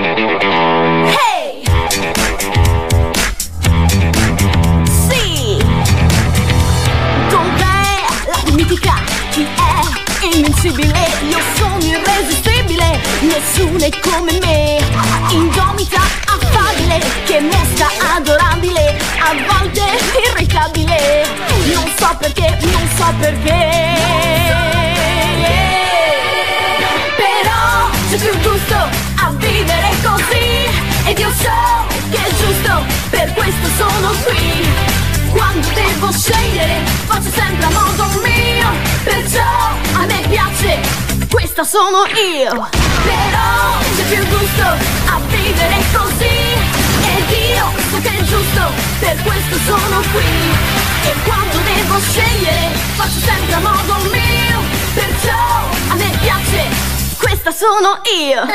Hey! Sì! Dov'è la mitica? Chi è invincibile? Io sono irresistibile, nessuno è come me. Indomita, affabile, che mosca adorabile, a volte irritabile. Non so perché, non so perché. Però c'è più gusto a vivere così, ed io so che è giusto, per questo sono qui. Quando devo scegliere faccio sempre a modo mio, perciò a me piace, questa sono io. Però c'è più gusto a vivere così, ed io so che è giusto, per questo sono qui. E quando devo scegliere faccio sempre a modo mio, perciò a me piace, questa sono io.